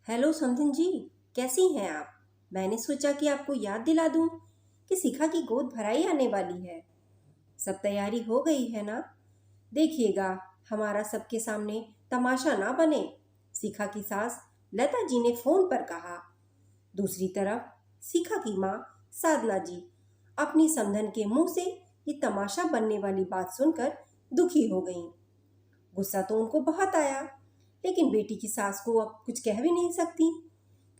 Hello समधन जी। कैसी हैं आप? मैंने सोचा कि आपको याद दिला दूं कि शिखा की गोद भराई आने वाली है। सब तैयारी हो गई है ना? देखिएगा, हमारा सबके सामने तमाशा ना बने। शिखा की सास लता जी ने फोन पर कहा। दूसरी तरफ शिखा की माँ साधना जी अपनी समधन के मुंह से ये तमाशा बनने वाली बात सुनकर दुखी हो गईं। गुस्सा तो उनको बहुत आया, लेकिन बेटी की सास को अब कुछ कह भी नहीं सकती,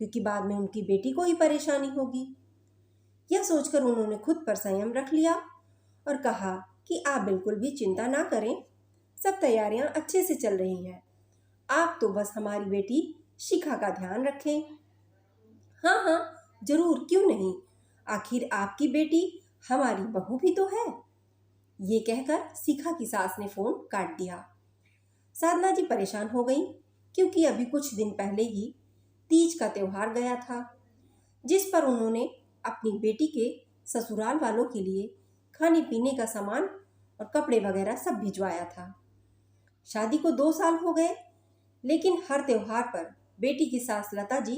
क्योंकि बाद में उनकी बेटी को ही परेशानी होगी। यह सोचकर उन्होंने खुद पर संयम रख लिया और कहा कि आप बिल्कुल भी चिंता ना करें, सब तैयारियां अच्छे से चल रही हैं। आप तो बस हमारी बेटी शिखा का ध्यान रखें। हाँ हाँ, जरूर, क्यों नहीं। आखिर आपकी बेटी हमारी बहू भी तो है। ये कहकर शिखा की सास ने फोन काट दिया। साधना जी परेशान हो गई, क्योंकि अभी कुछ दिन पहले ही तीज का त्योहार गया था, जिस पर उन्होंने अपनी बेटी के ससुराल वालों के लिए खाने पीने का सामान और कपड़े वगैरह सब भिजवाया था। शादी को 2 साल हो गए, लेकिन हर त्योहार पर बेटी की सास लता जी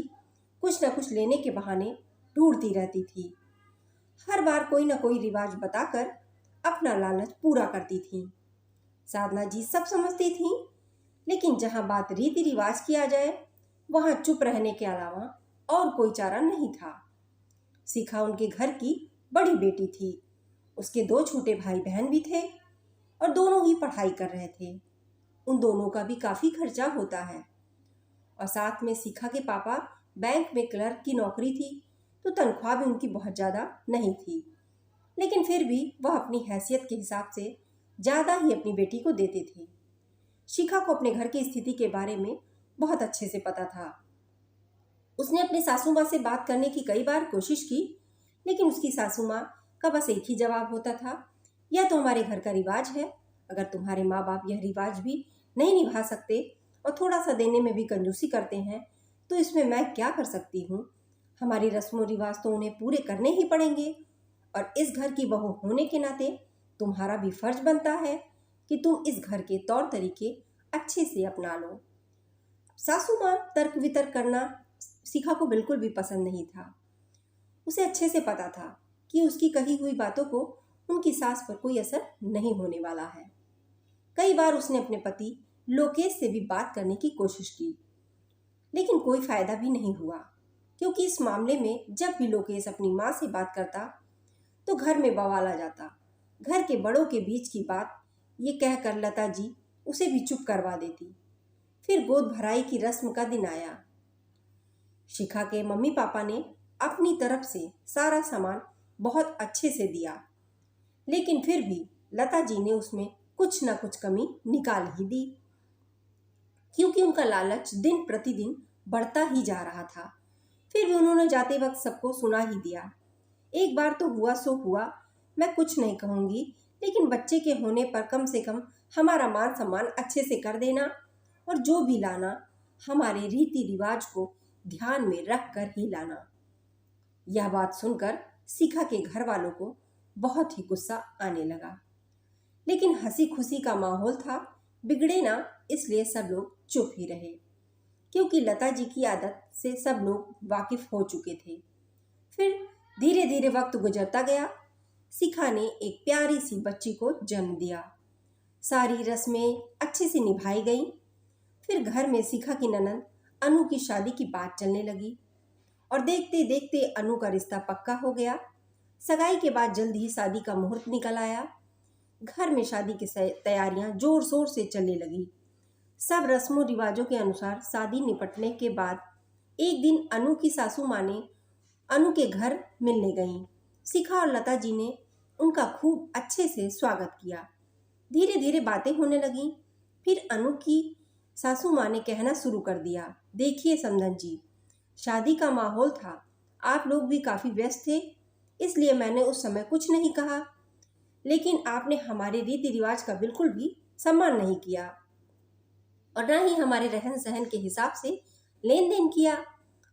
कुछ न कुछ लेने के बहाने ढूंढती रहती थी। हर बार कोई न कोई रिवाज बताकर अपना लालच पूरा करती थी। साधना जी सब समझती थी, लेकिन जहां बात रीति रिवाज की आ जाए, वहां चुप रहने के अलावा और कोई चारा नहीं था। शिखा उनके घर की बड़ी बेटी थी। उसके 2 छोटे भाई बहन भी थे और दोनों ही पढ़ाई कर रहे थे। उन दोनों का भी काफी खर्चा होता है। और साथ में शिखा के पापा बैंक में क्लर्क की नौकरी थी, तो तनख्वाह भी उनकी बहुत ज़्यादा नहीं थी। लेकिन फिर भी वह अपनी हैसियत के हिसाब से ज़्यादा ही अपनी बेटी को देते थे। शिखा को अपने घर की स्थिति के बारे में बहुत अच्छे से पता था। उसने अपनी सासू माँ से बात करने की कई बार कोशिश की, लेकिन उसकी सासू माँ का बस एक ही जवाब होता था, यह तो हमारे घर का रिवाज है। अगर तुम्हारे माँ बाप यह रिवाज भी नहीं निभा सकते और थोड़ा सा देने में भी कंजूसी करते हैं, तो इसमें मैं क्या कर सकती हूँ। हमारी रस्मों रिवाज तो उन्हें पूरे करने ही पड़ेंगे, और इस घर की बहू होने के नाते तुम्हारा भी फर्ज बनता है कि तुम इस घर के तौर तरीके अच्छे से अपना लो। सासू माँ तर्क वितर्क करना शिखा को बिल्कुल भी पसंद नहीं था। उसे अच्छे से पता था कि उसकी कही हुई बातों को उनकी सास पर कोई असर नहीं होने वाला है। कई बार उसने अपने पति लोकेश से भी बात करने की कोशिश की, लेकिन कोई फायदा भी नहीं हुआ, क्योंकि इस मामले में जब भी लोकेश अपनी माँ से बात करता तो घर में बवाल आ जाता। घर के बड़ों के बीच की बात ये कहकर लता जी उसे भी चुप करवा देती। फिर गोद भराई की रस्म का दिन आया। शिखा के मम्मी पापा ने अपनी तरफ से सारा सामान बहुत अच्छे से दिया, लेकिन फिर भी लता जी ने उसमें कुछ ना कुछ कमी निकाल ही दी, क्योंकि उनका लालच दिन प्रतिदिन बढ़ता ही जा रहा था। फिर भी उन्होंने जाते वक्त सबको सुना ही दिया। एक बार तो हुआ सो हुआ, मैं कुछ नहीं कहूँगी, लेकिन बच्चे के होने पर कम से कम हमारा मान सम्मान अच्छे से कर देना, और जो भी लाना हमारे रीति रिवाज को ध्यान में रख कर ही लाना। यह बात सुनकर शिखा के घर वालों को बहुत ही गुस्सा आने लगा, लेकिन हंसी खुशी का माहौल था, बिगड़े ना, इसलिए सब लोग चुप ही रहे, क्योंकि लता जी की आदत से सब लोग वाकिफ हो चुके थे। फिर धीरे धीरे वक्त गुजरता गया। शिखा ने एक प्यारी सी बच्ची को जन्म दिया। सारी रस्में अच्छे से निभाई गईं। फिर घर में शिखा की ननद अनु की शादी की बात चलने लगी, और देखते देखते अनु का रिश्ता पक्का हो गया। सगाई के बाद जल्द ही शादी का मुहूर्त निकल आया। घर में शादी की तैयारियां जोर शोर से चलने लगी। सब रस्मों रिवाजों के अनुसार शादी निपटने के बाद एक दिन अनु की सासू माँ ने अनु के घर मिलने गईं। शिखा और लता जी ने उनका खूब अच्छे से स्वागत किया। धीरे धीरे बातें होने लगीं। फिर अनु की सासू माँ ने कहना शुरू कर दिया, देखिए समधन जी, शादी का माहौल था, आप लोग भी काफ़ी व्यस्त थे, इसलिए मैंने उस समय कुछ नहीं कहा, लेकिन आपने हमारे रीति रिवाज का बिल्कुल भी सम्मान नहीं किया, और न ही हमारे रहन सहन के हिसाब से लेन देन किया।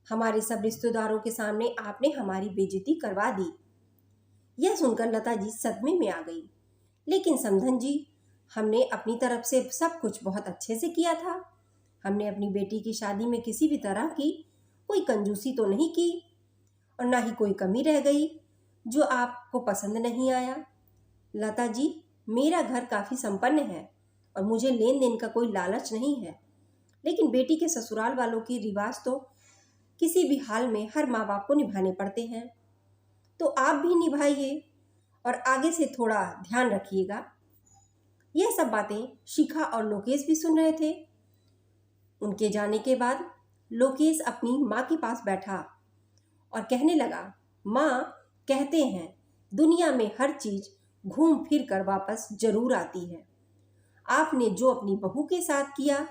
हमारे सब रिश्तेदारों के सामने आपने हमारी बेइज्जती करवा दी। यह सुनकर लता जी सदमे में आ गई। लेकिन समधन जी, हमने अपनी तरफ से सब कुछ बहुत अच्छे से किया था। हमने अपनी बेटी की शादी में किसी भी तरह की कोई कंजूसी तो नहीं की और ना ही कोई कमी रह गई जो आपको पसंद नहीं आया। लता जी, मेरा घर काफ़ी संपन्न है और मुझे लेन देन का कोई लालच नहीं है, लेकिन बेटी के ससुराल वालों के रिवाज तो किसी भी हाल में हर माँ बाप को निभाने पड़ते हैं, तो आप भी निभाइए और आगे से थोड़ा ध्यान रखिएगा। यह सब बातें शिखा और लोकेश भी सुन रहे थे। उनके जाने के बाद लोकेश अपनी माँ के पास बैठा और कहने लगा, माँ, कहते हैं दुनिया में हर चीज़ घूम फिर कर वापस जरूर आती है। आपने जो अपनी बहू के साथ किया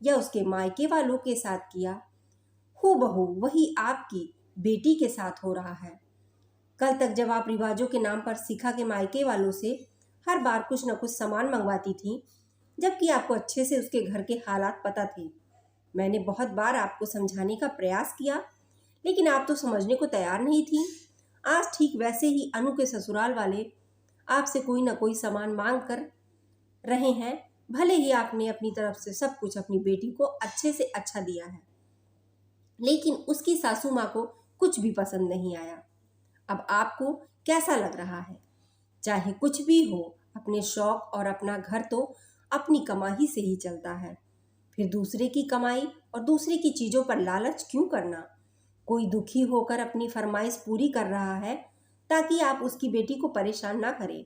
या उसके मायके वालों के साथ किया, हूबहू वही आपकी बेटी के साथ हो रहा है। कल तक जब आप रिवाजों के नाम पर शिखा के मायके वालों से हर बार कुछ न कुछ सामान मंगवाती थी, जबकि आपको अच्छे से उसके घर के हालात पता थे। मैंने बहुत बार आपको समझाने का प्रयास किया, लेकिन आप तो समझने को तैयार नहीं थी। आज ठीक वैसे ही अनु के ससुराल वाले आपसे कोई ना कोई सामान मांग कर रहे हैं। भले ही आपने अपनी तरफ से सब कुछ अपनी बेटी को अच्छे से अच्छा दिया है, लेकिन उसकी सासू माँ को कुछ भी पसंद नहीं आया। अब आपको कैसा लग रहा है? चाहे कुछ भी हो, अपने शौक और अपना घर तो अपनी कमाई से ही चलता है। फिर दूसरे की कमाई और दूसरे की चीज़ों पर लालच क्यों करना? कोई दुखी होकर अपनी फरमाइश पूरी कर रहा है ताकि आप उसकी बेटी को परेशान ना करें।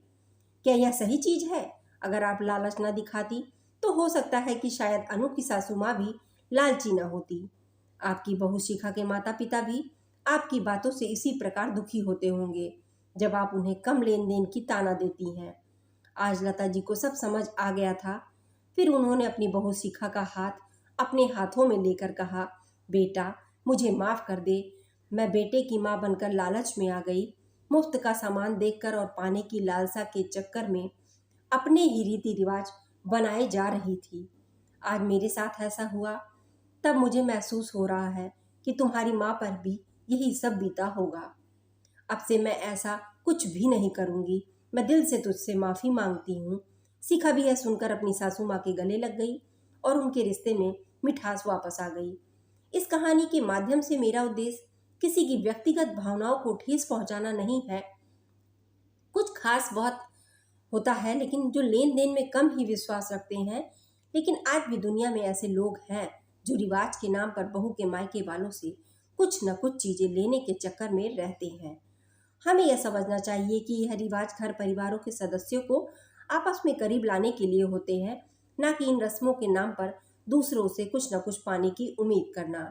क्या यह सही चीज़ है? अगर आप लालच ना दिखाती तो हो सकता है कि शायद अनु की सासू माँ भी लालची ना होती। आपकी बहू शिखा के माता पिता भी आपकी बातों से इसी प्रकार दुखी होते होंगे जब आप उन्हें कम लेन देन की ताना देती हैं। आज लता जी को सब समझ आ गया था। फिर उन्होंने अपनी बहू शिखा का हाथ अपने हाथों में लेकर कहा, बेटा, मुझे माफ़ कर दे। मैं बेटे की माँ बनकर लालच में आ गई। मुफ्त का सामान देखकर और पाने की लालसा के चक्कर में अपने ही रीति रिवाज बनाए जा रही थी। आज मेरे साथ ऐसा हुआ, तब मुझे महसूस हो रहा है कि तुम्हारी माँ पर भी यही सब बीता होगा। अब से मैं ऐसा कुछ भी नहीं करूँगी। मैं दिल से तुझसे माफ़ी मांगती हूँ। शिखा भी यह सुनकर अपनी सासू माँ के गले लग गई और उनके रिश्ते में मिठास वापस आ गई। इस कहानी के माध्यम से मेरा उद्देश्य किसी की व्यक्तिगत भावनाओं को ठेस पहुँचाना नहीं है। कुछ खास बहुत होता है, लेकिन जो लेन देन में कम ही विश्वास रखते हैं। लेकिन आज भी दुनिया में ऐसे लोग हैं जो रिवाज के नाम पर बहू के मायके वालों से कुछ न कुछ चीज़ें लेने के चक्कर में रहते हैं। हमें यह समझना चाहिए कि यह रिवाज घर परिवारों के सदस्यों को आपस में करीब लाने के लिए होते हैं, ना कि इन रस्मों के नाम पर दूसरों से कुछ न कुछ पाने की उम्मीद करना।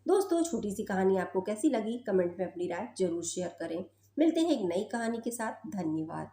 दोस्तों, छोटी सी कहानी आपको कैसी लगी? कमेंट में अपनी राय जरूर शेयर करें। मिलते हैं एक नई कहानी के साथ। धन्यवाद।